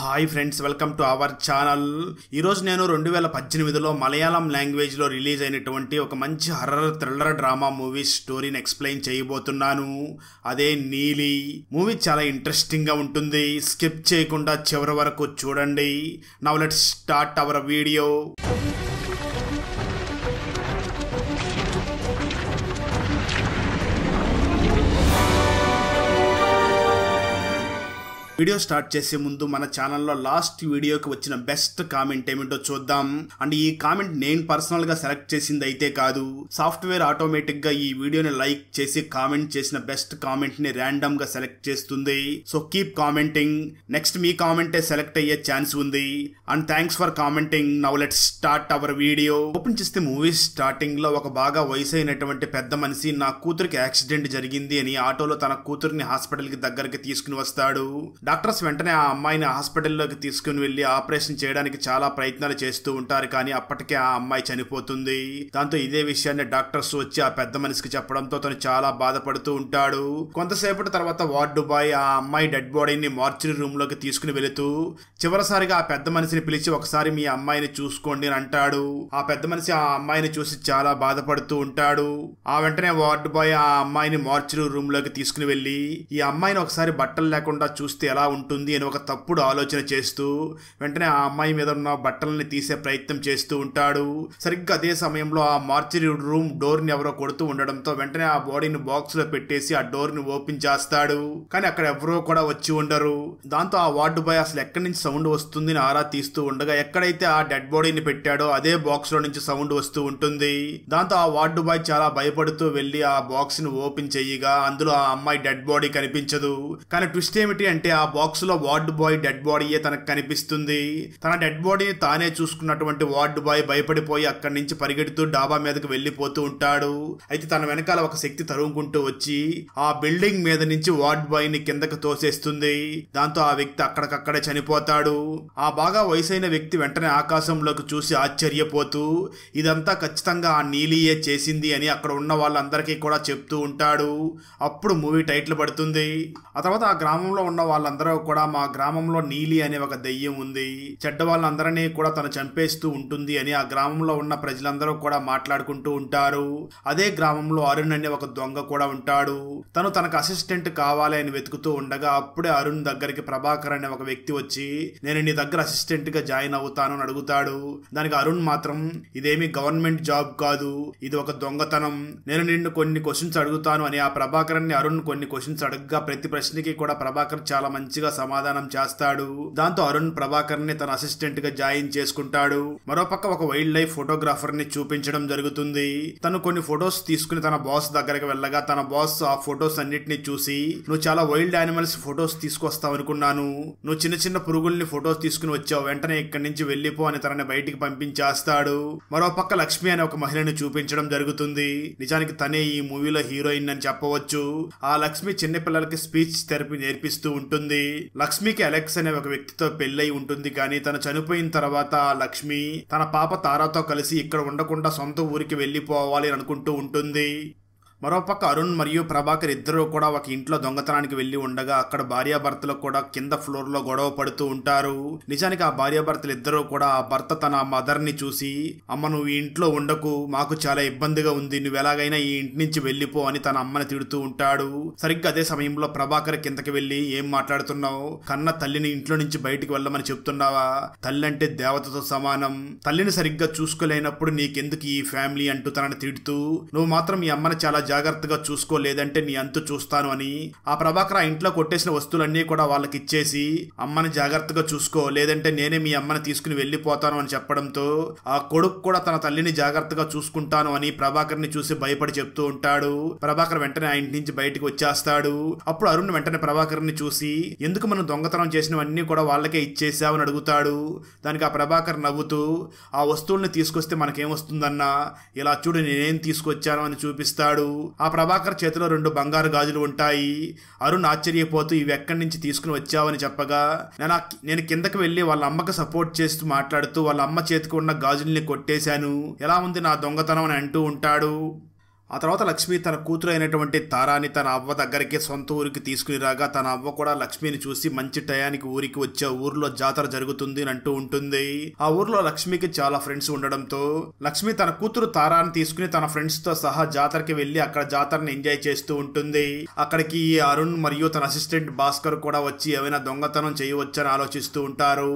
Hi friends, welcome to our channel. ఈరోజు నేను 2018లో మలయాళం లాంగ్వేజ్లో రిలీజ్ అయినటువంటి ఒక మంచి హర్రర్ థ్రిల్లర్ డ్రామా మూవీ స్టోరీని ఎక్స్ప్లెయిన్ చేయబోతున్నాను. అదే నీలి. మూవీ చాలా ఇంట్రెస్టింగ్గా ఉంటుంది. స్కిప్ చేయకుండా చివరి వరకు చూడండి. Now let's start our video. Video start చేసే ముందు మన ఛానల్లో లాస్ట్ వీడియోకి వచ్చిన బెస్ట్ కామెంట్ ఏమిటో చూద్దాం. అండ్ ఈ కామెంట్ నేను పర్సనల్గా సెలెక్ట్ చేసింది అయితే కాదు, సాఫ్ట్వేర్ ఆటోమేటిక్గా ఈ వీడియోని లైక్ చేసి కామెంట్ చేసిన బెస్ట్ కామెంట్ని ర్యాండమ్గా సెలెక్ట్ చేస్తుంది. So keep commenting. నెక్స్ట్ మీ కామెంటే సెలెక్ట్ అయ్యే ఛాన్స్ ఉంది. And thanks for commenting. Now let's start our video. Open చేస్తే మూవీ స్టార్టింగ్లో ఒక బాగా వయసు అయినటువంటి పెద్ద మనిషి నా కూతురికి యాక్సిడెంట్ జరిగింది అని ఆటోలో తన కూతురిని హాస్పిటల్కి దగ్గరికి తీసుకుని వస్తాడు. డాక్టర్స్ వెంటనే ఆ అమ్మాయిని హాస్పిటల్లోకి తీసుకుని వెళ్లి ఆపరేషన్ చేయడానికి చాలా ప్రయత్నాలు చేస్తూ ఉంటారు. కానీ అప్పటికే ఆ అమ్మాయి చనిపోతుంది. దాంతో ఇదే విషయాన్ని డాక్టర్స్ వచ్చి ఆ పెద్ద మనిషికి చెప్పడంతో తను చాలా బాధపడుతూ ఉంటాడు. కొంతసేపటి తర్వాత వార్డు బాయ్ ఆ అమ్మాయి డెడ్ బాడీని మార్చురీ రూమ్ లోకి తీసుకుని వెళుతూ చివరిసారిగా ఆ పెద్ద మనిషిని పిలిచి ఒకసారి మీ అమ్మాయిని చూసుకోండి అని అంటాడు. ఆ పెద్ద మనిషి ఆ అమ్మాయిని చూసి చాలా బాధపడుతూ ఉంటాడు. ఆ వెంటనే వార్డు బాయ్ ఆ అమ్మాయిని మార్చురీ రూమ్ లోకి తీసుకుని వెళ్లి ఈ అమ్మాయిని ఒకసారి బట్టలు లేకుండా చూస్తే ఎలా ఉంటుంది అని ఒక తప్పుడు ఆలోచన చేస్తూ వెంటనే ఆ అమ్మాయి మీద ఉన్న బట్టలని తీసే ప్రయత్నం చేస్తూ ఉంటాడు. సరిగ్గా అదే సమయంలో ఆ మార్చరీ రూమ్ డోర్ ని ఎవరో కొడుతూ ఉండడంతో వెంటనే ఆ బాడీని బాక్స్ లో పెట్టేసి ఆ డోర్ ని ఓపెన్ చేస్తాడు. కానీ అక్కడ ఎవరో కూడా వచ్చి ఉండరు. దాంతో ఆ వార్డు బాయ్ అసలు ఎక్కడి నుంచి సౌండ్ వస్తుంది అని ఆరా తీస్తూ ఉండగా ఎక్కడైతే ఆ డెడ్ బాడీని పెట్టాడో అదే బాక్స్ లో నుంచి సౌండ్ వస్తూ ఉంటుంది. దాంతో ఆ వార్డు బాయ్ చాలా భయపడుతూ వెళ్లి ఆ బాక్స్ ని ఓపెన్ చేయగా అందులో ఆ అమ్మాయి డెడ్ బాడీ కనిపించదు. కానీ ట్విస్ట్ ఏమిటి అంటే ఆ బాక్స్ లో వార్డు బాయ్ డెడ్ బాడీయే తనకు కనిపిస్తుంది. తన డెడ్ బాడీని తానే చూసుకున్నటువంటి వార్డు బాయ్ భయపడిపోయి అక్కడి నుంచి పరిగెడుతూ డాబా మీదకి వెళ్లిపోతూ ఉంటాడు. అయితే తన వెనకాల ఒక శక్తి తరుముకుంటూ వచ్చి ఆ బిల్డింగ్ మీద నుంచి వార్డు బాయ్ ని కిందకు తోసేస్తుంది. దాంతో ఆ వ్యక్తి అక్కడికక్కడే చనిపోతాడు. ఆ బాగా వయసైన వ్యక్తి వెంటనే ఆకాశంలోకి చూసి ఆశ్చర్యపోతూ ఇదంతా ఖచ్చితంగా ఆ నీలియే చేసింది అని అక్కడ ఉన్న వాళ్ళందరికీ కూడా చెప్తూ ఉంటాడు. అప్పుడు మూవీ టైటిల్ పడుతుంది. ఆ తర్వాత ఆ గ్రామంలో ఉన్న వాళ్ళందరూ కూడా మా గ్రామంలో నీలి అనే ఒక దెయ్యం ఉంది, చెడ్డ వాళ్ళందరినీ కూడా తను చంపేస్తూ ఉంటుంది అని ఆ గ్రామంలో ఉన్న ప్రజలందరూ కూడా మాట్లాడుకుంటూ ఉంటారు. అదే గ్రామంలో అరుణ్ అనే ఒక దొంగ కూడా ఉంటాడు. తను తనకు అసిస్టెంట్ కావాలి అని వెతుకుతూ ఉండగా అప్పుడే అరుణ్ దగ్గరికి ప్రభాకర్ అనే ఒక వ్యక్తి వచ్చి నేను నీ దగ్గర అసిస్టెంట్ గా జాయిన్ అవుతాను అని అడుగుతాడు. దానికి అరుణ్ మాత్రం ఇదేమి గవర్నమెంట్ జాబ్ కాదు, ఇది ఒక దొంగతనం, నేను నిన్ను కొన్ని క్వశ్చన్స్ అడుగుతాను అని ఆ ప్రభాకర్ ని అరుణ్ కొన్ని క్వశ్చన్స్ అడగగా ప్రతి ప్రశ్నకి కూడా ప్రభాకర్ చాలా మంచిగా సమాధానం చేస్తాడు. దాంతో అరుణ్ ప్రభాకర్ ని తన అసిస్టెంట్ గా జాయిన్ చేసుకుంటాడు. మరోపక్క ఒక వైల్డ్ లైఫ్ ఫోటోగ్రాఫర్ ని చూపించడం జరుగుతుంది. తను కొన్ని ఫొటోస్ తీసుకుని తన బాస్ దగ్గరికి వెళ్ళగా తన బాస్ ఆ ఫొటోస్ అన్నిటిని చూసి నువ్వు చాలా వైల్డ్ యానిమల్స్ ఫొటోస్ తీసుకొస్తావు అనుకున్నాను, నువ్వు చిన్న చిన్న పురుగుల్ని ఫొటోస్ తీసుకుని వచ్చావు, వెంటనే ఇక్కడి నుంచి వెళ్లిపో అని తనని బయటికి పంపించేస్తాడు. మరోపక్క లక్ష్మి అనే ఒక మహిళని చూపించడం జరుగుతుంది. నిజానికి తనే ఈ మూవీలో హీరోయిన్ అని చెప్పవచ్చు. ఆ లక్ష్మి చిన్నపిల్లలకి స్పీచ్ థెరపీ నేర్పిస్తూ ఉంటుంది. లక్ష్మికి అలెక్స్ అనే ఒక వ్యక్తితో పెళ్ళై ఉంటుంది. కానీ తను చనిపోయిన తర్వాత లక్ష్మి తన పాప తారాతో కలిసి ఇక్కడ ఉండకుండా సొంత ఊరికి వెళ్లిపోవాలి అనుకుంటూ ఉంటుంది. మరోపక్క అరుణ్ మరియు ప్రభాకర్ ఇద్దరు కూడా ఒక ఇంట్లో దొంగతనానికి వెళ్లి ఉండగా అక్కడ భార్యాభర్తలు కూడా కింద ఫ్లోర్ లో గొడవ పడుతూ ఉంటారు. నిజానికి ఆ భార్యాభర్తలు ఇద్దరు కూడా ఆ భర్త తన మదర్ ని చూసి అమ్మ నువ్వు ఈ ఇంట్లో ఉండకు, మాకు చాలా ఇబ్బందిగా ఉంది, నువ్వు ఎలాగైనా ఈ ఇంటి నుంచి వెళ్లిపో అని తన అమ్మని తిడుతూ ఉంటాడు. సరిగ్గా అదే సమయంలో ప్రభాకర్ కిందకి వెళ్లి ఏం మాట్లాడుతున్నావు, కన్న తల్లిని ఇంట్లో నుంచి బయటికి వెళ్ళమని చెప్తున్నావా, తల్లి అంటే దేవతతో సమానం, తల్లిని సరిగ్గా చూసుకోలేనప్పుడు నీకెందుకు ఈ ఫ్యామిలీ అంటూ తనని తిడుతూ నువ్వు మాత్రం ఈ అమ్మని చాలా జాగ్రత్తగా చూసుకో లేదంటే నీ అంతు చూస్తాను అని ఆ ప్రభాకర్ ఆ ఇంట్లో కొట్టేసిన వస్తువులన్నీ కూడా వాళ్ళకి ఇచ్చేసి అమ్మని జాగ్రత్తగా చూసుకో లేదంటే నేనే మీ అమ్మని తీసుకుని వెళ్లిపోతాను అని చెప్పడంతో ఆ కొడుకు కూడా తన తల్లిని జాగ్రత్తగా చూసుకుంటాను అని ప్రభాకర్ ని చూసి భయపడి చెప్తూ ఉంటాడు. ప్రభాకర్ వెంటనే ఆ ఇంటి నుంచి బయటకు వచ్చేస్తాడు. అప్పుడు అరుణ్ వెంటనే ప్రభాకర్ ని చూసి ఎందుకు మనం దొంగతనం చేసినవన్నీ కూడా వాళ్ళకే ఇచ్చేసావు అని అడుగుతాడు. దానికి ఆ ప్రభాకర్ నవ్వుతూ ఆ వస్తువుల్ని తీసుకొస్తే మనకేమొస్తుందన్నా, ఇలా చూడు నేనేం తీసుకొచ్చాను అని చూపిస్తాడు. ఆ ప్రభాకర్ చేతిలో 2 బంగారు గాజులు ఉంటాయి. అరుణ్ ఆశ్చర్యపోతూ ఇవి ఎక్కడి నుంచి తీసుకుని వచ్చావని చెప్పగా నేను కిందకి వెళ్లి వాళ్ళ అమ్మకు సపోర్ట్ చేస్తూ మాట్లాడుతూ వాళ్ళ అమ్మ చేతికి ఉన్న గాజుల్ని కొట్టేశాను, ఎలా ఉంది నా దొంగతనం అని అంటూ ఉంటాడు. ఆ తర్వాత లక్ష్మి తన కూతురు అయినటువంటి తారాని తన అవ్వ దగ్గరికి సొంత ఊరికి తీసుకుని రాగా తన అవ్వ కూడా లక్ష్మిని చూసి మంచి టయానికి ఊరికి వచ్చే ఊర్లో జాతర జరుగుతుంది అని అంటూ ఉంటుంది. ఆ ఊర్లో లక్ష్మికి చాలా ఫ్రెండ్స్ ఉండడంతో లక్ష్మి తన కూతురు తారాని తీసుకుని తన ఫ్రెండ్స్ తో సహా జాతరకి వెళ్లి అక్కడ జాతరని ఎంజాయ్ చేస్తూ ఉంటుంది. అక్కడికి ఈ అరుణ్ మరియు తన అసిస్టెంట్ భాస్కర్ కూడా వచ్చి ఏమైనా దొంగతనం చేయవచ్చని ఆలోచిస్తూ ఉంటారు.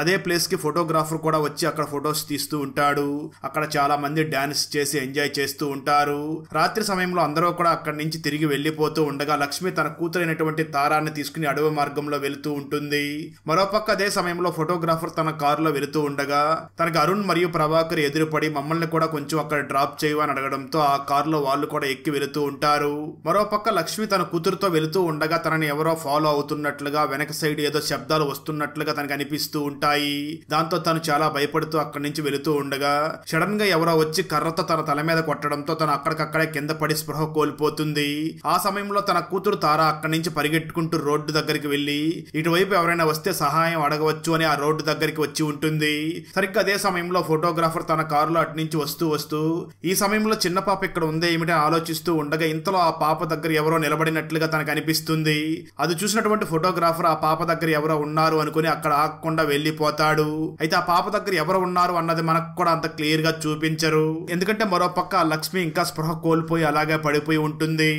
అదే ప్లేస్ కి ఫోటోగ్రాఫర్ కూడా వచ్చి అక్కడ ఫొటోస్ తీస్తూ ఉంటాడు. అక్కడ చాలా మంది డాన్స్ చేసి ఎంజాయ్ చేస్తూ ఉంటారు. రాత్రి సమయంలో అందరూ కూడా అక్కడి నుంచి తిరిగి వెళ్లిపోతూ ఉండగా లక్ష్మి తన కూతురైనటువంటి తారాన్ని తీసుకుని అడవి మార్గంలో వెళుతూ ఉంటుంది. మరోపక్క అదే సమయంలో ఫోటోగ్రాఫర్ తన కారులో వెళుతూ ఉండగా తనకి అరుణ్ మరియు ప్రభాకర్ ఎదురుపడి మమ్మల్ని కూడా కొంచెం అక్కడ డ్రాప్ చేయవని అడగడంతో ఆ కారులో వాళ్ళు కూడా ఎక్కి వెళుతూ ఉంటారు. మరోపక్క లక్ష్మి తన కూతురుతో వెళుతూ ఉండగా తనని ఎవరో ఫాలో అవుతున్నట్లుగా వెనక సైడ్ ఏదో శబ్దాలు వస్తున్నట్లుగా తనకు అనిపిస్తూ ఉంటాయి. దాంతో తను చాలా భయపడుతూ అక్కడి నుంచి వెళుతూ ఉండగా సడన్ గా ఎవరో వచ్చి కర్రతో తన తల మీద కొట్టడంతో తను అక్కడికక్కడే కింద పడి స్పృహ కోల్పోతుంది. ఆ సమయంలో తన కూతురు తారా అక్కడి నుంచి పరిగెట్టుకుంటూ రోడ్డు దగ్గరికి వెళ్లి ఇటువైపు ఎవరైనా వస్తే సహాయం అడగవచ్చు అని ఆ రోడ్డు దగ్గరికి వచ్చి ఉంటుంది. సరిగ్గా అదే సమయంలో ఫోటోగ్రాఫర్ తన కారులో అటు నుంచి వస్తూ ఈ సమయంలో చిన్న పాప ఇక్కడ ఉందే ఏమిటని ఆలోచిస్తూ ఉండగా ఇంతలో ఆ పాప దగ్గర ఎవరో నిలబడినట్లుగా తనకు అనిపిస్తుంది. అది చూసినటువంటి ఫోటోగ్రాఫర్ ఆ పాప దగ్గర ఎవరో ఉన్నారు అనుకుని అక్కడ ఆగకుండా వెళ్లిపోతాడు. అయితే ఆ పాప దగ్గర ఎవరు ఉన్నారు అన్నది మనకు కూడా అంత క్లియర్ గా చూపించరు. ఎందుకంటే మరో పక్క లక్ష్మి ఇంకా స్పృహ కోల్పోయి అలాగే పడిపోయి ఉంటుంది.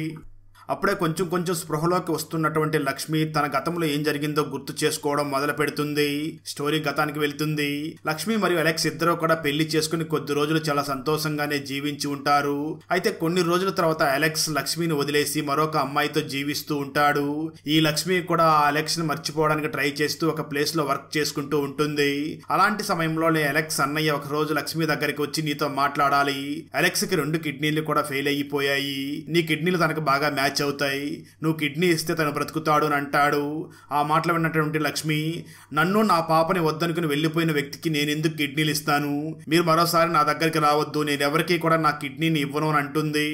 అప్పుడే కొంచెం స్పృహలోకి వస్తున్నటువంటి లక్ష్మి తన గతంలో ఏం జరిగిందో గుర్తు చేసుకోవడం మొదలు పెడుతుంది. స్టోరీ గతానికి వెళ్తుంది. లక్ష్మి మరియు అలెక్స్ ఇద్దరు కూడా పెళ్లి చేసుకుని కొద్ది రోజులు చాలా సంతోషంగానే జీవించి ఉంటారు. అయితే కొన్ని రోజుల తర్వాత అలెక్స్ లక్ష్మిని వదిలేసి మరొక అమ్మాయితో జీవిస్తూ ఉంటాడు. ఈ లక్ష్మి కూడా ఆ అలెక్స్ ని మర్చిపోవడానికి ట్రై చేస్తూ ఒక ప్లేస్ లో వర్క్ చేసుకుంటూ ఉంటుంది. అలాంటి సమయంలోనే అలెక్స్ అన్నయ్య ఒక రోజు లక్ష్మి దగ్గరికి వచ్చి నీతో మాట్లాడాలి, అలెక్స్ కి 2 కిడ్నీలు కూడా ఫెయిల్ అయిపోయాయి, నీ కిడ్నీలు తనకు బాగా మ్యాచ్ అవుతాయి, నువ్వు కిడ్నీ ఇస్తే తను బ్రతుకుతాడు అని అంటాడు. ఆ మాటలు విన్నటువంటి లక్ష్మి నన్ను నా పాపని వద్దనుకుని వెళ్లిపోయిన వ్యక్తికి నేను ఎందుకు కిడ్నీలు ఇస్తాను, మీరు మరోసారి నా దగ్గరికి రావద్దు, నేను ఎవరికీ కూడా నా కిడ్నీని ఇవ్వను అని అంటుంది.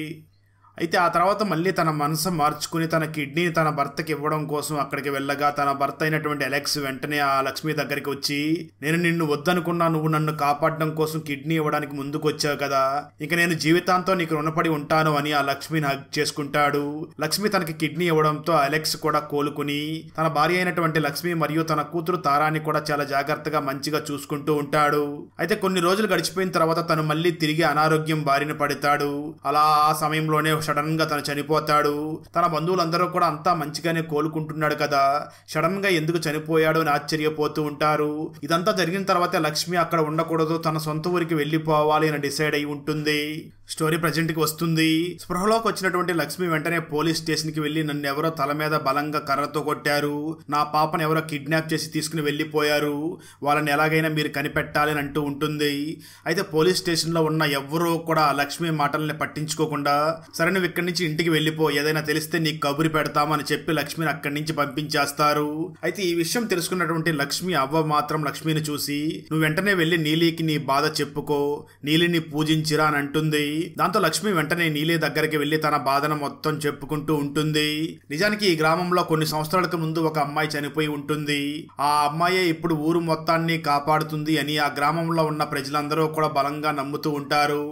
అయితే ఆ తర్వాత మళ్ళీ తన మనసు మార్చుకుని తన కిడ్నీని తన భర్తకి ఇవ్వడం కోసం అక్కడికి వెళ్ళగా తన భర్త అయినటువంటి అలెక్స్ వెంటనే ఆ లక్ష్మి దగ్గరికి వచ్చి నేను నిన్ను వద్దనుకున్నా, నువ్వు నన్ను కాపాడడం కోసం కిడ్నీ ఇవ్వడానికి ముందుకు వచ్చావు కదా, ఇక నేను జీవితాంతో నీకు రుణపడి ఉంటాను అని ఆ లక్ష్మిని హగ్ చేసుకుంటాడు. లక్ష్మి తనకి కిడ్నీ ఇవ్వడంతో అలెక్స్ కూడా కోలుకుని తన భార్య అయినటువంటి లక్ష్మి మరియు తన కూతురు తారాని కూడా చాలా జాగ్రత్తగా మంచిగా చూసుకుంటూ ఉంటాడు. అయితే కొన్ని రోజులు గడిచిపోయిన తర్వాత తను మళ్ళీ తిరిగి అనారోగ్యం బారిన పడతాడు. అలా ఆ సమయంలోనే సడన్ గా తను చనిపోతాడు. తన బంధువులందరూ కూడా అంతా మంచిగానే కోలుకుంటున్నాడు కదా, సడన్ గా ఎందుకు చనిపోయాడు అని ఆశ్చర్యపోతూ ఉంటారు. ఇదంతా జరిగిన తర్వాత లక్ష్మి అక్కడ ఉండకూడదు, తన సొంత ఊరికి వెళ్లిపోవాలి అని డిసైడ్ అయి ఉంటుంది. స్టోరీ ప్రజెంట్ కి వస్తుంది. స్పృహలోకి వచ్చినటువంటి లక్ష్మి వెంటనే పోలీస్ స్టేషన్ కి వెళ్లి నన్ను ఎవరో తల మీద బలంగా కర్రతో కొట్టారు, నా పాపను ఎవరో కిడ్నాప్ చేసి తీసుకుని వెళ్లిపోయారు, వాళ్ళని ఎలాగైనా మీరు కనిపెట్టాలి అని అంటూ ఉంటుంది. అయితే పోలీస్ స్టేషన్ లో ఉన్న ఎవ్వరూ కూడా లక్ష్మి మాటల్ని పట్టించుకోకుండా సరే నువ్వు ఇక్కడి నుంచి ఇంటికి వెళ్ళిపో, ఏదైనా తెలిస్తే నీకు కబురు పెడతామని చెప్పి లక్ష్మిని అక్కడి నుంచి పంపించేస్తారు. అయితే ఈ విషయం తెలుసుకున్నటువంటి లక్ష్మి అవ్వ మాత్రం లక్ష్మిని చూసి నువ్వు వెంటనే వెళ్లి నీలికి నీ బాధ చెప్పుకో, నీలిని పూజించిరా అని అంటుంది. దాంతో లక్ష్మి వెంటనే నీలి దగ్గరికి వెళ్లి తన బాధను మొత్తం చెప్పుకుంటూ ఉంటుంది. నిజానికి ఈ గ్రామంలో కొన్ని సంవత్సరాలకు ముందు ఒక అమ్మాయి చనిపోయి ఉంటుంది. ఆ అమ్మాయే ఇప్పుడు ఊరు మొత్తాన్ని కాపాడుతుంది అని ఆ గ్రామంలో ఉన్న ప్రజలందరూ కూడా బలంగా నమ్ముతూ ఉంటారు.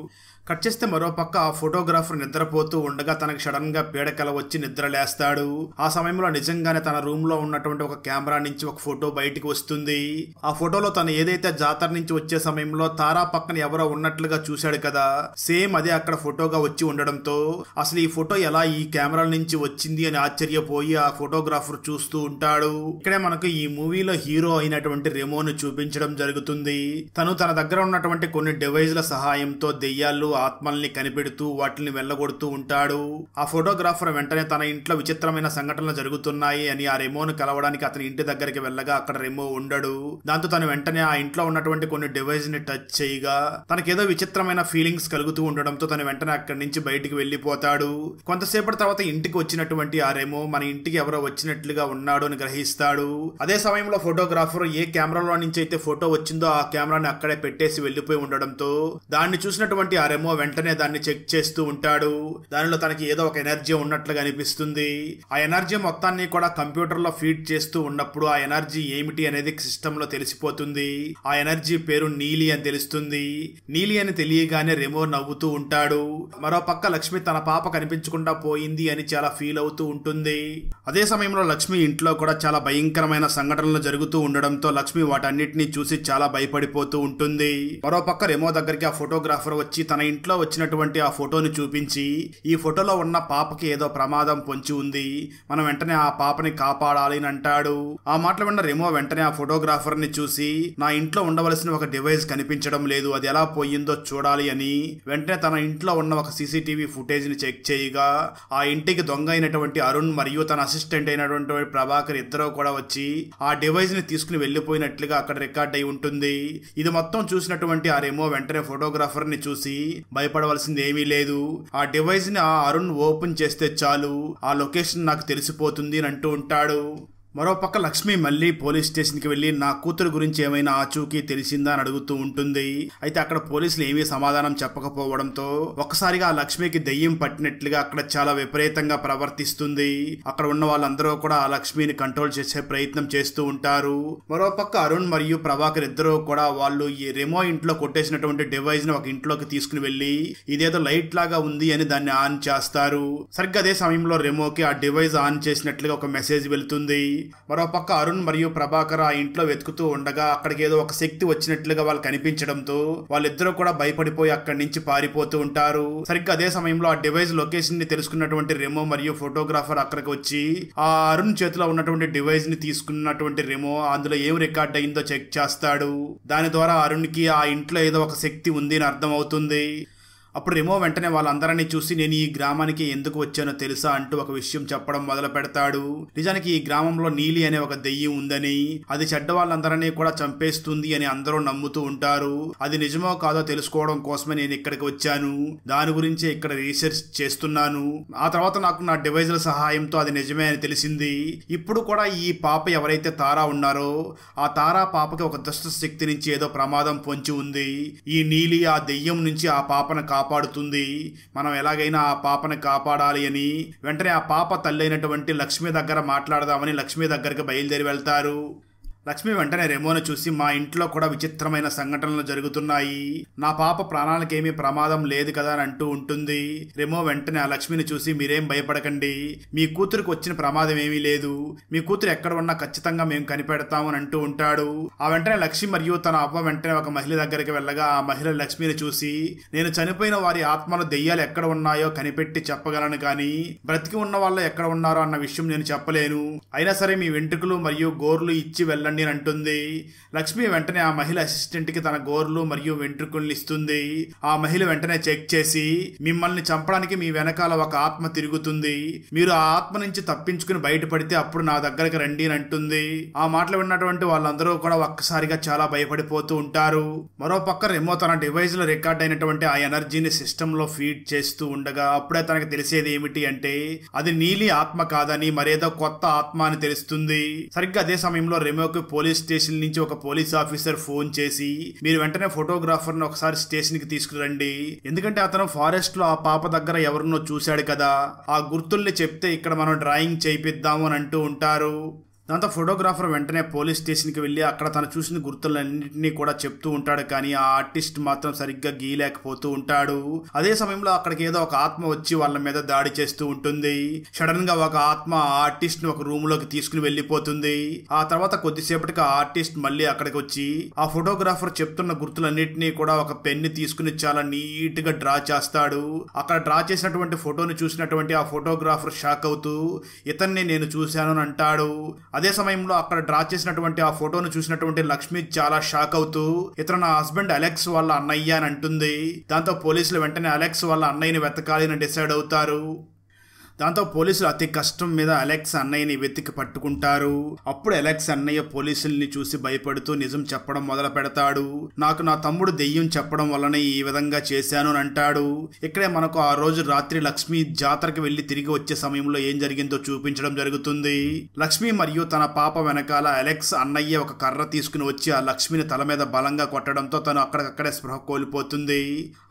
కట్ చేస్తే మరోపక్క ఆ ఫోటోగ్రాఫర్ నిద్రపోతూ ఉండగా తనకు సడన్ గా పీడకల వచ్చి నిద్ర లేస్తాడు. ఆ సమయంలో నిజంగానే తన రూమ్ లో ఉన్నటువంటి ఒక కెమెరా నుంచి ఒక ఫోటో బయటికి వస్తుంది. ఆ ఫోటోలో తను ఏదైతే జాతర నుంచి వచ్చే సమయంలో తారా పక్కన ఎవరో ఉన్నట్లుగా చూశాడు కదా, సేమ్ అదే అక్కడ ఫోటోగా వచ్చి ఉండడంతో అసలు ఈ ఫోటో ఎలా ఈ కెమెరా నుంచి వచ్చింది అని ఆశ్చర్యపోయి ఆ ఫోటోగ్రాఫర్ చూస్తూ ఉంటాడు. ఇక్కడే మనకు ఈ మూవీలో హీరో అయినటువంటి రెమోను చూపించడం జరుగుతుంది. తను తన దగ్గర ఉన్నటువంటి కొన్ని డివైజ్ల సహాయంతో దెయ్యాలు ఆత్మల్ని కనిపెడుతూ వాటిని వెళ్ళగొడుతూ ఉంటాడు. ఆ ఫోటోగ్రాఫర్ వెంటనే తన ఇంట్లో విచిత్రమైన సంఘటనలు జరుగుతున్నాయి అని ఆ రెమోను కలవడానికి అతని ఇంటి దగ్గరికి వెళ్ళగా అక్కడ రెమో ఉండడు. దాంతో తను వెంటనే ఆ ఇంట్లో ఉన్నటువంటి కొన్ని డివైస్ ని టచ్ చేయగా తనకేదో విచిత్రమైన ఫీలింగ్స్ కలుగుతూ ఉండడంతో తను వెంటనే అక్కడి నుంచి బయటికి వెళ్లిపోతాడు. కొంతసేపటి తర్వాత ఇంటికి వచ్చినటువంటి ఆ రెమో మన ఇంటికి ఎవరో వచ్చినట్లుగా ఉన్నాడు అని గ్రహిస్తాడు. అదే సమయంలో ఫోటోగ్రాఫర్ ఏ కెమెరాలో నుంచి అయితే ఫోటో వచ్చిందో ఆ కెమెరాని అక్కడే పెట్టేసి వెళ్లిపోయి ఉండడంతో దాన్ని చూసినటువంటి ఆ రెమో రెమో వెంటనే దాన్ని చెక్ చేస్తూ ఉంటాడు. దానిలో తనకి ఏదో ఒక ఎనర్జీ ఉన్నట్లుగా అనిపిస్తుంది. ఆ ఎనర్జీ మొత్తాన్ని కూడా కంప్యూటర్ లో ఫీడ్ చేస్తూ ఉన్నప్పుడు ఆ ఎనర్జీ ఏమిటి అనేది సిస్టమ్ లో తెలిసిపోతుంది. ఆ ఎనర్జీ పేరు నీలి అని తెలుస్తుంది. నీలి అని తెలియగానే రెమో నవ్వుతూ ఉంటాడు. మరో పక్క లక్ష్మి తన పాప కనిపించకుండా పోయింది అని చాలా ఫీల్ అవుతూ ఉంటుంది. అదే సమయంలో లక్ష్మి ఇంట్లో కూడా చాలా భయంకరమైన సంఘటనలు జరుగుతూ ఉండడంతో లక్ష్మి వాటన్నిటిని చూసి చాలా భయపడిపోతూ ఉంటుంది. మరో పక్క రెమో దగ్గరికి ఆ ఫోటోగ్రాఫర్ వచ్చి తన ఇంట్లో వచ్చినటువంటి ఆ ఫోటోని చూపించి, ఈ ఫోటోలో ఉన్న పాపకి ఏదో ప్రమాదం పొంచి ఉంది, మనం వెంటనే ఆ పాపని కాపాడాలి అని అంటాడు. ఆ మాటలు విన్న రెమో వెంటనే ఆ ఫోటోగ్రాఫర్ ని చూసి, నా ఇంట్లో ఉండవలసిన ఒక డివైస్ కనిపించడం లేదు, అది ఎలా పోయిందో చూడాలి అని వెంటనే తన ఇంట్లో ఉన్న ఒక సీసీటీవీ ఫుటేజ్ ని చెక్ చేయగా ఆ ఇంటికి దొంగ అయినటువంటి అరుణ్ మరియు తన అసిస్టెంట్ అయినటువంటి ప్రభాకర్ ఇద్దరు కూడా వచ్చి ఆ డివైస్ ని తీసుకుని వెళ్లిపోయినట్లుగా అక్కడ రికార్డ్ అయి ఉంటుంది. ఇది మొత్తం చూసినటువంటి ఆ రెమో వెంటనే ఫోటోగ్రాఫర్ ని చూసి, భయపడవలసింది ఏమీ లేదు, ఆ డివైస్ ని ఆ అరుణ్ ఓపెన్ చేస్తే చాలు ఆ లొకేషన్ నాకు తెలిసిపోతుంది అని అంటూ ఉంటాడు. మరోపక్క లక్ష్మి మళ్ళీ పోలీస్ స్టేషన్కి వెళ్ళి నా కూతురు గురించి ఏమైనా ఆచూకీ తెలిసిందా అని అడుగుతూ ఉంటుంది. అయితే అక్కడ పోలీసులు ఏమీ సమాధానం చెప్పకపోవడంతో ఒక్కసారిగా ఆ లక్ష్మికి దెయ్యం పట్టినట్లుగా అక్కడ చాలా విపరీతంగా ప్రవర్తిస్తుంది. అక్కడ ఉన్న వాళ్ళందరూ కూడా ఆ లక్ష్మిని కంట్రోల్ చేసే ప్రయత్నం చేస్తూ ఉంటారు. మరోపక్క అరుణ్ మరియు ప్రభాకర్ ఇద్దరు కూడా వాళ్ళు ఈ రెమో ఇంట్లో కొట్టేసినటువంటి డివైస్ ని ఒక ఇంట్లోకి తీసుకుని వెళ్లి ఇదేదో లైట్ లాగా ఉంది అని దాన్ని ఆన్ చేస్తారు. సరిగ్గా అదే సమయంలో రెమోకి ఆ డివైస్ ఆన్ చేసినట్లుగా ఒక మెసేజ్ వెళ్తుంది. మరోపక్క అరుణ్ మరియు ప్రభాకర్ ఆ ఇంట్లో వెతుకుతూ ఉండగా అక్కడికి ఏదో ఒక శక్తి వచ్చినట్లుగా వాళ్ళు కనిపించడంతో వాళ్ళిద్దరూ కూడా భయపడిపోయి అక్కడి నుంచి పారిపోతూ ఉంటారు. సరిగ్గా అదే సమయంలో ఆ డివైస్ లొకేషన్ ని తెలుసుకున్నటువంటి రెమో మరియు ఫోటోగ్రాఫర్ అక్కడికి వచ్చి ఆ అరుణ్ చేతిలో ఉన్నటువంటి డివైస్ ని తీసుకున్నటువంటి రెమో అందులో ఏం రికార్డ్ అయిందో చెక్ చేస్తాడు. దాని ద్వారా అరుణ్ కి ఆ ఇంట్లో ఏదో ఒక శక్తి ఉంది అని అర్థం అవుతుంది. అప్పుడు రెమో వెంటనే వాళ్ళందరినీ చూసి, నేను ఈ గ్రామానికి ఎందుకు వచ్చానో తెలుసా అంటూ ఒక విషయం చెప్పడం మొదలు పెడతాడు. నిజానికి ఈ గ్రామంలో నీలి అనే ఒక దెయ్యం ఉందని, అది చెడ్డ వాళ్ళందరినీ కూడా చంపేస్తుంది అని అందరూ నమ్ముతూ ఉంటారు. అది నిజమో కాదో తెలుసుకోవడం కోసమే నేను ఇక్కడికి వచ్చాను, దాని గురించి ఇక్కడ రీసెర్చ్ చేస్తున్నాను. ఆ తర్వాత నాకు నా డివైజుల సహాయంతో అది నిజమే అని తెలిసింది. ఇప్పుడు కూడా ఈ పాప ఎవరైతే తారా ఉన్నారో ఆ తారా పాపకి ఒక దుష్ట శక్తి నుంచి ఏదో ప్రమాదం పొంచి ఉంది. ఈ నీలి ఆ దెయ్యం నుంచి ఆ పాపను కాపాడుతుంది, మనం ఎలాగైనా ఆ పాపని కాపాడాలి అని వెంటనే ఆ పాప తల్లి అయినటువంటి లక్ష్మి దగ్గర మాట్లాడదామని లక్ష్మి దగ్గరికి బయలుదేరి వెళ్తారు. లక్ష్మి వెంటనే రెమోను చూసి, మా ఇంట్లో కూడా విచిత్రమైన సంఘటనలు జరుగుతున్నాయి, నా పాప ప్రాణాలకు ఏమీ ప్రమాదం లేదు కదా అని అంటూ ఉంటుంది. రెమో వెంటనే ఆ లక్ష్మిని చూసి, మీరేం భయపడకండి, మీ కూతురికి వచ్చిన ప్రమాదం ఏమీ లేదు, మీ కూతురు ఎక్కడ ఉన్నా ఖచ్చితంగా మేము కనిపెడతాము అని అంటూ ఉంటాడు. ఆ వెంటనే లక్ష్మి మరియు తన అవ్వ వెంటనే ఒక మహిళ దగ్గరికి వెళ్ళగా ఆ మహిళ లక్ష్మిని చూసి, నేను చనిపోయిన వారి ఆత్మలు దెయ్యాలు ఎక్కడ ఉన్నాయో కనిపెట్టి చెప్పగలను, కానీ బ్రతికి ఉన్న వాళ్ళు ఎక్కడ ఉన్నారో అన్న విషయం నేను చెప్పలేను, అయినా సరే మీ వెంట్రుకలు మరియు గోర్లు ఇచ్చి వెళ్ళండి అని అంటుంది. లక్ష్మి వెంటనే ఆ మహిళ అసిస్టెంట్ కి తన గోర్లు మరియు వెంట్రుకలు ఇస్తుంది. ఆ మహిళ వెంటనే చెక్ చేసి, మిమ్మల్ని చంపడానికి మీ వెనకాల ఒక ఆత్మ తిరుగుతుంది, మీరు ఆ ఆత్మ నుంచి తప్పించుకుని బయటపడితే అప్పుడు నా దగ్గరికి రండి అని అంటుంది. ఆ మాటలు విన్నటువంటి వాళ్ళందరూ కూడా ఒక్కసారిగా చాలా భయపడిపోతూ ఉంటారు. మరోపక్క రెమో తన డివైస్ లో రికార్డ్ అయినటువంటి ఆ ఎనర్జీని సిస్టమ్ లో ఫీడ్ చేస్తూ ఉండగా అప్పుడే తనకు తెలిసేది ఏమిటి అంటే అది నీలి ఆత్మ కాదని మరేదో కొత్త ఆత్మ అని తెలుస్తుంది. సరిగ్గా అదే సమయంలో రెమోకి పోలీస్ స్టేషన్ నుంచి ఒక పోలీస్ ఆఫీసర్ ఫోన్ చేసి, మీరు వెంటనే ఫోటోగ్రాఫర్ ని ఒకసారి స్టేషన్ కి తీసుకురండి, ఎందుకంటే అతను ఫారెస్ట్ లో ఆ పాప దగ్గర ఎవరినో చూశాడు కదా, ఆ గుర్తుల్ని చెప్తే ఇక్కడ మనం డ్రాయింగ్ చేయిద్దాము అని అంటూ ఉంటారు. దాంతో ఫోటోగ్రాఫర్ వెంటనే పోలీస్ స్టేషన్కి వెళ్ళి అక్కడ తను చూసిన గుర్తులన్నింటినీ కూడా చెప్తూ ఉంటాడు, కానీ ఆ ఆర్టిస్ట్ మాత్రం సరిగ్గా గీయలేకపోతూ ఉంటాడు. అదే సమయంలో అక్కడికి ఏదో ఒక ఆత్మ వచ్చి వాళ్ళ మీద దాడి చేస్తూ ఉంటుంది. సడన్ గా ఒక ఆత్మ ఆ ఆర్టిస్ట్ ని ఒక రూమ్ లోకి తీసుకుని వెళ్లిపోతుంది. ఆ తర్వాత కొద్దిసేపటికి ఆ ఆర్టిస్ట్ మళ్ళీ అక్కడికి వచ్చి ఆ ఫోటోగ్రాఫర్ చెప్తున్న గుర్తులన్నింటినీ కూడా ఒక పెన్ ని తీసుకుని చాలా నీట్ గా డ్రా చేస్తాడు. అక్కడ డ్రా చేసినటువంటి ఫోటోని చూసినటువంటి ఆ ఫోటోగ్రాఫర్ షాక్ అవుతూ, ఇతన్ని నేను చూశాను అని అంటాడు. అదే సమయంలో అక్కడ డ్రా చేసినటువంటి ఆ ఫోటోను చూసినటువంటి లక్ష్మి చాలా షాక్ అవుతూ, ఇతను నా హస్బెండ్ అలెక్స్ వాళ్ళ అన్నయ్య అని అంటుంది. దాంతో పోలీసులు వెంటనే అలెక్స్ వాళ్ళ అన్నయ్యని వెతకాలి అని డిసైడ్ అవుతారు. దాంతో పోలీసులు అతి కష్టం మీద అలెక్స్ అన్నయ్యని వెతికి పట్టుకుంటారు. అప్పుడు అలెక్స్ అన్నయ్య పోలీసుల్ని చూసి భయపడుతూ నిజం చెప్పడం మొదలు పెడతాడు. నాకు నా తమ్ముడు దెయ్యం చెప్పడం వల్లనే ఈ విధంగా చేశాను అని అంటాడు. ఇక్కడే మనకు ఆ రోజు రాత్రి లక్ష్మి జాతరకి వెళ్లి తిరిగి వచ్చే సమయంలో ఏం జరిగిందో చూపించడం జరుగుతుంది. లక్ష్మి మరియు తన పాప వెనకాల అలెక్స్ అన్నయ్య ఒక కర్ర తీసుకుని వచ్చి ఆ లక్ష్మిని తల మీద బలంగా కొట్టడంతో తను అక్కడికక్కడే స్పృహ కోల్పోతుంది.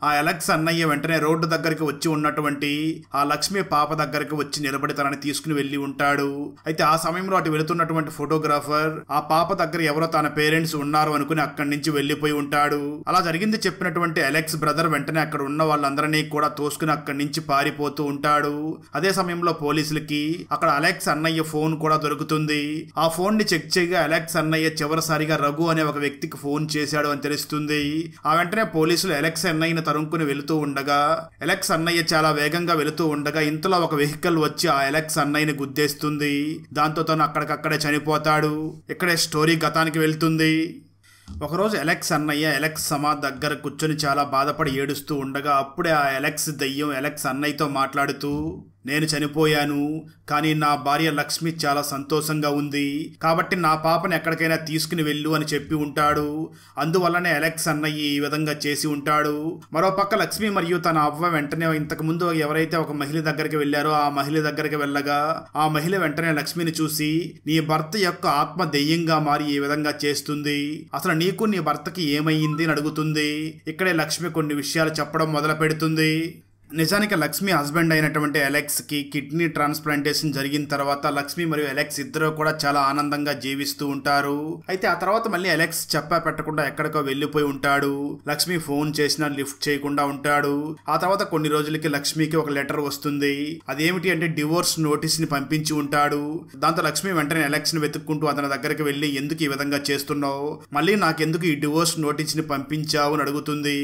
ఆ అలెక్స్ అన్నయ్య వెంటనే రోడ్డు దగ్గరికి వచ్చి ఉన్నటువంటి ఆ లక్ష్మి పాప దగ్గరికి వచ్చి నిలబడి తనని తీసుకుని వెళ్లి ఉంటాడు. అయితే ఆ సమయంలో అటు వెళుతున్నటువంటి ఫోటోగ్రాఫర్ ఆ పాప దగ్గర ఎవరో తన పేరెంట్స్ ఉన్నారు అనుకుని అక్కడి నుంచి వెళ్లిపోయి ఉంటాడు. అలా జరిగింది చెప్పినటువంటి అలెక్స్ బ్రదర్ వెంటనే అక్కడ ఉన్న వాళ్ళందరినీ కూడా తోసుకుని అక్కడి నుంచి పారిపోతూ ఉంటాడు. అదే సమయంలో పోలీసులకి అక్కడ అలెక్స్ అన్నయ్య ఫోన్ కూడా దొరుకుతుంది. ఆ ఫోన్ ని చెక్ చేయగా అలెక్స్ అన్నయ్య చివరిసారిగా రఘు అనే ఒక వ్యక్తికి ఫోన్ చేశాడు అని తెలుస్తుంది. ఆ వెంటనే పోలీసులు అలెక్స్ అన్నయ్యని తరుముకుని వెళుతూ ఉండగా అలెక్స్ అన్నయ్య చాలా వేగంగా వెళుతూ ఉండగా ఇంతలో ఒక వెహికల్ వచ్చి ఆ అలెక్స్ అన్నయ్యని గుద్దేస్తుంది. దాంతో తను అక్కడికక్కడే చనిపోతాడు. ఇక్కడే స్టోరీ గతానికి వెళ్తుంది. ఒకరోజు అలెక్స్ అన్నయ్య అలెక్స్ సమాధ్ దగ్గర కూర్చొని చాలా బాధపడి ఏడుస్తూ ఉండగా అప్పుడే ఆ అలెక్స్ దెయ్యం అలెక్స్ అన్నయ్యతో మాట్లాడుతూ, నేను చనిపోయాను, కానీ నా భార్య లక్ష్మి చాలా సంతోషంగా ఉంది, కాబట్టి నా పాపని ఎక్కడికైనా తీసుకుని వెళ్ళు అని చెప్పి ఉంటాడు. అందువల్లనే అలెక్స్ అన్నయ్య ఈ విధంగా చేసి ఉంటాడు. మరోపక్క లక్ష్మి మరియు తన అవ్వ వెంటనే ఇంతకు ముందు ఎవరైతే ఒక మహిళ దగ్గరికి వెళ్లారో ఆ మహిళ దగ్గరికి వెళ్ళగా ఆ మహిళ వెంటనే లక్ష్మిని చూసి నీ భర్త యొక్క ఆత్మ దెయ్యంగా మారి ఈ విధంగా చేస్తుంది, అసలు నీకు నీ భర్తకి ఏమయ్యింది అని అడుగుతుంది. ఇక్కడే లక్ష్మి కొన్ని విషయాలు చెప్పడం మొదలు పెడుతుంది. నిజానికి లక్ష్మి హస్బెండ్ అయినటువంటి అలెక్స్ కి కిడ్నీ ట్రాన్స్ప్లాంటేషన్ జరిగిన తర్వాత లక్ష్మి మరియు అలెక్స్ ఇద్దరు కూడా చాలా ఆనందంగా జీవిస్తూ ఉంటారు. అయితే ఆ తర్వాత మళ్ళీ అలెక్స్ చెప్పా పెట్టకుండా ఎక్కడికో వెళ్లిపోయి ఉంటాడు. లక్ష్మి ఫోన్ చేసినా లిఫ్ట్ చేయకుండా ఉంటాడు. ఆ తర్వాత కొన్ని రోజులకి లక్ష్మికి ఒక లెటర్ వస్తుంది. అదేమిటి అంటే డివోర్స్ నోటీస్ ని పంపించి ఉంటాడు. దాంతో లక్ష్మి వెంటనే అలెక్స్ ని వెతుక్కుంటూ అతని దగ్గరికి వెళ్లి ఎందుకు ఈ విధంగా చేస్తున్నావు, మళ్ళీ నాకెందుకు ఈ డివోర్స్ నోటీస్ ని పంపించావు అని అడుగుతుంది.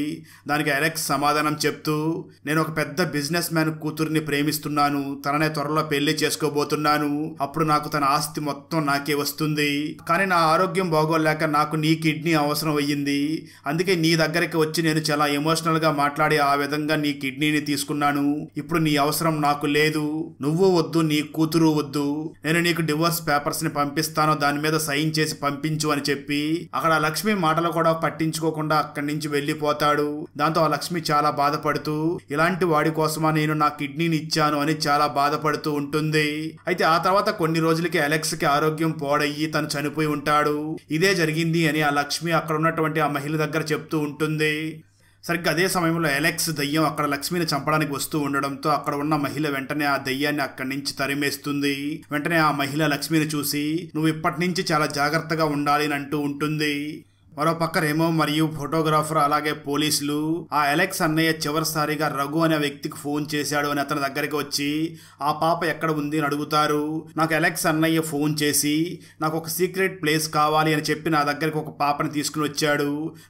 దానికి అలెక్స్ సమాధానం చెప్తూ, నేను ఒక పెద్ద బిజినెస్ మ్యాన్ కూతురిని ప్రేమిస్తున్నాను, తననే త్వరలో పెళ్లి చేసుకోబోతున్నాను, అప్పుడు నాకు తన ఆస్తి మొత్తం నాకే వస్తుంది, కానీ నా ఆరోగ్యం బాగోలేక నాకు నీ కిడ్నీ అవసరం అయ్యింది, అందుకే నీ దగ్గరికి వచ్చి నేను చాలా ఎమోషనల్ గా మాట్లాడి ఆ విధంగా నీ కిడ్నీని తీసుకున్నాను, ఇప్పుడు నీ అవసరం నాకు లేదు, నువ్వు వద్దు నీ కూతురు వద్దు, నేను నీకు డివోర్స్ పేపర్స్ ని పంపిస్తాను, దాని మీద సైన్ చేసి పంపించు అని చెప్పి అక్కడ లక్ష్మి మాటలు కూడా పట్టించుకోకుండా అక్కడి నుంచి వెళ్లిపోతాడు. దాంతో ఆ లక్ష్మి చాలా బాధపడుతూ ఇలాంటి వాడి కోసమా నేను నా కిడ్నీని ఇచ్చాను అని చాలా బాధపడుతూ ఉంటుంది. అయితే ఆ తర్వాత కొన్ని రోజులకి అలెక్స్ కి ఆరోగ్యం పోడయ్యి తను చనిపోయి ఉంటాడు. ఇదే జరిగింది అని ఆ లక్ష్మి అక్కడ ఉన్నటువంటి ఆ మహిళ దగ్గర చెప్తూ ఉంటుంది. సరిగ్గా అదే సమయంలో అలెక్స్ దయ్యం అక్కడ లక్ష్మిని చంపడానికి వస్తూ ఉండడంతో అక్కడ ఉన్న మహిళ వెంటనే ఆ దయ్యాన్ని అక్కడి నుంచి తరిమేస్తుంది. వెంటనే ఆ మహిళ లక్ష్మిని చూసి నువ్వు ఇప్పటి నుంచి చాలా జాగ్రత్తగా ఉండాలి అని అంటూ ఉంటుంది. మరోపక్క రెమో మరియు ఫోటోగ్రాఫర్ అలాగే పోలీసులు ఆ అలెక్స్ అన్నయ్య చివరిసారిగా రఘు అనే వ్యక్తికి ఫోన్ చేశాడు అని అతని దగ్గరికి వచ్చి ఆ పాప ఎక్కడ ఉంది అని అడుగుతారు. నాకు అలెక్స్ అన్నయ్య ఫోన్ చేసి నాకు ఒక సీక్రెట్ ప్లేస్ కావాలి అని చెప్పి నా దగ్గరికి ఒక పాపని తీసుకుని వచ్చాడు,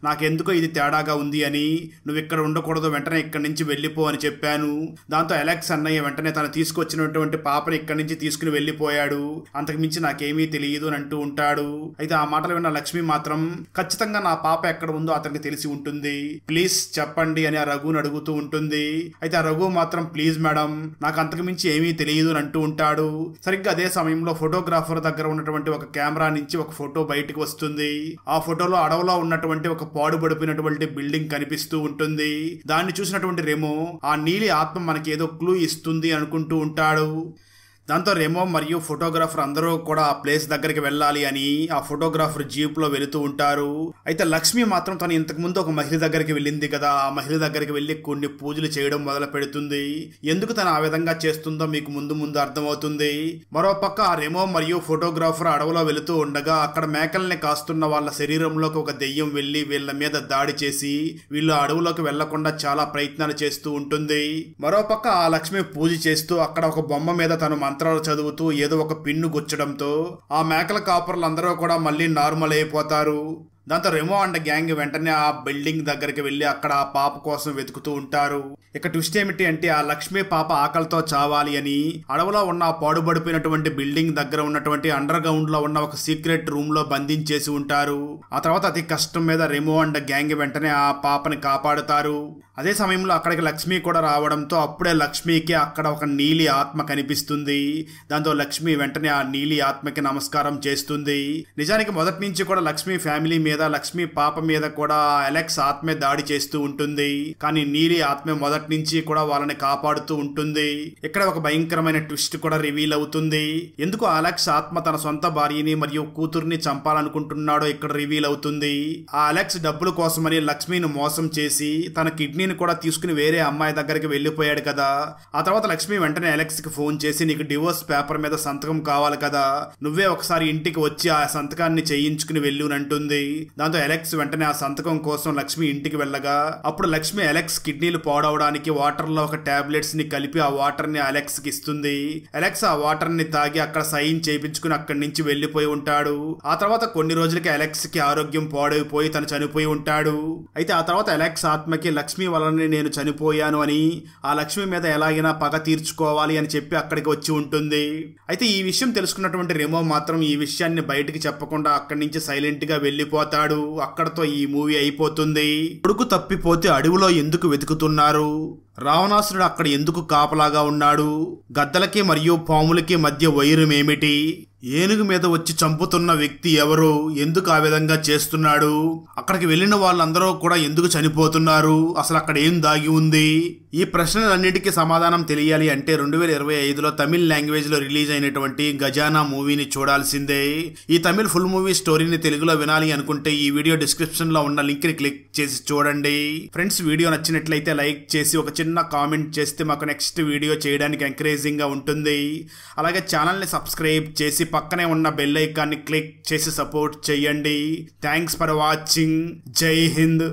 నాకెందుకో ఇది తేడాగా ఉంది అని, నువ్వు ఇక్కడ ఉండకూడదు, వెంటనే ఇక్కడి నుంచి వెళ్ళిపో అని చెప్పాను. దాంతో అలెక్స్ అన్నయ్య వెంటనే తను తీసుకొచ్చినటువంటి పాపని ఇక్కడి నుంచి తీసుకుని వెళ్ళిపోయాడు, అంతకుమించి నాకేమీ తెలియదు అని అంటూ ఉంటాడు. అయితే ఆ మాటలు విన్న లక్ష్మి మాత్రం ఖచ్చితంగా నా పాప ఎక్కడ ఉందో అతనికి తెలిసి ఉంటుంది, ప్లీజ్ చెప్పండి అని ఆ రఘుని అడుగుతూ ఉంటుంది. అయితే ఆ రఘు మాత్రం ప్లీజ్ మేడం నాకు అంతకు మించి ఏమీ తెలియదు అని అంటూ ఉంటాడు. సరిగ్గా అదే సమయంలో ఫోటోగ్రాఫర్ దగ్గర ఉన్నటువంటి ఒక కెమెరా నుంచి ఒక ఫోటో బయటకు వస్తుంది. ఆ ఫోటోలో అడవిలో ఉన్నటువంటి ఒక పాడుబడిపోయినటువంటి బిల్డింగ్ కనిపిస్తూ ఉంటుంది. దాన్ని చూసినటువంటి రెమో ఆ నీలి ఆత్మ మనకి ఏదో క్లూ ఇస్తుంది అనుకుంటూ ఉంటాడు. దాంతో రెమో మరియు ఫోటోగ్రాఫర్ అందరూ కూడా ఆ ప్లేస్ దగ్గరికి వెళ్ళాలి అని ఆ ఫోటోగ్రాఫర్ జీప్ లో వెళుతూ ఉంటారు. అయితే లక్ష్మి మాత్రం తను ఇంతకు ముందు ఒక మహిళ దగ్గరికి వెళ్ళింది కదా, ఆ మహిళ దగ్గరికి వెళ్లి కొన్ని పూజలు చేయడం మొదలు పెడుతుంది. ఎందుకు తను ఆ విధంగా చేస్తుందో మీకు ముందు ముందు అర్థమవుతుంది. మరోపక్క ఆ రెమో మరియు ఫోటోగ్రాఫర్ అడవిలో వెళుతూ ఉండగా అక్కడ మేకల్ని కాస్తున్న వాళ్ళ శరీరంలోకి ఒక దెయ్యం వెళ్లి వీళ్ళ మీద దాడి చేసి వీళ్ళు అడవులోకి వెళ్లకుండా చాలా ప్రయత్నాలు చేస్తూ ఉంటుంది. మరోపక్క ఆ లక్ష్మి పూజ చేస్తూ అక్కడ ఒక బొమ్మ మీద తను మంత్రాలు చదువుతూ ఏదో ఒక పిన్ను గుచ్చడంతో ఆ మేకల కాపర్లు అందరూ కూడా మళ్ళీ నార్మల్ అయిపోతారు. దాంతో రెమో అండ్ గ్యాంగ్ వెంటనే ఆ బిల్డింగ్ దగ్గరికి వెళ్లి అక్కడ ఆ పాప కోసం వెతుకుతూ ఉంటారు. ఇక ట్విస్ట్ ఏమిటి అంటే ఆ లక్ష్మి పాప ఆకలితో చావాలి అని అడవిలో ఉన్న పాడుబడిపోయినటువంటి బిల్డింగ్ దగ్గర ఉన్నటువంటి అండర్ గ్రౌండ్ లో ఉన్న ఒక సీక్రెట్ రూమ్ లో బంధించేసి ఉంటారు. ఆ తర్వాత అతి కష్టం మీద రెమో అండ్ గ్యాంగ్ వెంటనే ఆ పాపని కాపాడుతారు. అదే సమయంలో అక్కడికి లక్ష్మి కూడా రావడంతో అప్పుడే లక్ష్మికి అక్కడ ఒక నీలి ఆత్మ కనిపిస్తుంది. దాంతో లక్ష్మి వెంటనే ఆ నీలి ఆత్మకి నమస్కారం చేస్తుంది. నిజానికి మొదటి నుంచి కూడా లక్ష్మి ఫ్యామిలీ మీద, లక్ష్మి పాప మీద కూడా అలెక్స్ ఆత్మే దాడి చేస్తూ ఉంటుంది. కానీ నీలి ఆత్మ మొదటి నుంచి కూడా వాళ్ళని కాపాడుతూ ఉంటుంది. ఇక్కడ ఒక భయంకరమైన ట్విస్ట్ కూడా రివీల్ అవుతుంది. ఎందుకు అలెక్స్ ఆత్మ తన సొంత భార్యని మరియు కూతుర్ని చంపాలనుకుంటున్నాడో ఇక్కడ రివీల్ అవుతుంది. ఆ అలెక్స్ డబ్బుల కోసమని లక్ష్మిని మోసం చేసి తన కిడ్నీని కూడా తీసుకుని వేరే అమ్మాయి దగ్గరికి వెళ్లిపోయాడు కదా. ఆ తర్వాత లక్ష్మి వెంటనే అలెక్స్ కి ఫోన్ చేసి నీకు డివోర్స్ పేపర్ మీద సంతకం కావాలి కదా, నువ్వే ఒకసారి ఇంటికి వచ్చి ఆ సంతకాన్ని చేయించుకుని వెళ్ళునంటుంది. దాంతో అలెక్స్ వెంటనే ఆ సంతకం కోసం లక్ష్మి ఇంటికి వెళ్ళగా అప్పుడు లక్ష్మి అలెక్స్ కిడ్నీలు పాడవడానికి వాటర్ లో ఒక టాబ్లెట్స్ ని కలిపి ఆ వాటర్ ని అలెక్స్ కి ఇస్తుంది. అలెక్స్ ఆ వాటర్ ని తాగి అక్కడ సైన్ చేయించుకుని అక్కడి నుంచి వెళ్లిపోయి ఉంటాడు. ఆ తర్వాత కొన్ని రోజులకి అలెక్స్ కి ఆరోగ్యం పాడైపోయి తను చనిపోయి ఉంటాడు. అయితే ఆ తర్వాత అలెక్స్ ఆత్మకి లక్ష్మి వలన నేను చనిపోయాను అని, ఆ లక్ష్మి మీద ఎలాగైనా పగ తీర్చుకోవాలి అని చెప్పి అక్కడికి వచ్చి ఉంటుంది. అయితే ఈ విషయం తెలుసుకున్నటువంటి రెమో మాత్రం ఈ విషయాన్ని బయటికి చెప్పకుండా అక్కడి నుంచి సైలెంట్ గా వెళ్లిపోతాడు. అక్కడతో ఈ మూవీ అయిపోతుంది. కొడుకు తప్పిపోతే అడవిలో ఎందుకు వెతుకుతున్నారు? రావణాసురుడు అక్కడ ఎందుకు కాపలాగా ఉన్నాడు? గద్దలకి మరియు పాములకి మధ్య వైరం ఏమిటి? ఏనుగు మీద వచ్చి చంపుతున్న వ్యక్తి ఎవరు? ఎందుకు ఆ విధంగా చేస్తున్నాడు? అక్కడికి వెళ్ళిన వాళ్ళందరూ కూడా ఎందుకు చనిపోతున్నారు? అసలు అక్కడ ఏం దాగి ఉంది? ఈ ప్రశ్నలన్నిటికీ సమాధానం తెలియాలి అంటే 2025లో తమిళ్ లాంగ్వేజ్ లో రిలీజ్ అయినటువంటి గజానా మూవీని చూడాల్సిందే. ఈ తమిళ్ ఫుల్ మూవీ స్టోరీని తెలుగులో వినాలి అనుకుంటే ఈ వీడియో డిస్క్రిప్షన్ లో ఉన్న లింక్ ని క్లిక్ చేసి చూడండి. ఫ్రెండ్స్, వీడియో నచ్చినట్లయితే లైక్ చేసి ఒక చిన్న కామెంట్ చేస్తే మాకు నెక్స్ట్ వీడియో చేయడానికి ఎంకరేజింగ్ గా ఉంటుంది. అలాగే ఛానల్ ని సబ్స్క్రైబ్ చేసి పక్కనే ఉన్న బెల్ ఐకాన్ని క్లిక్ చేసి సపోర్ట్ చేయండి. Thanks for watching. జై హింద్.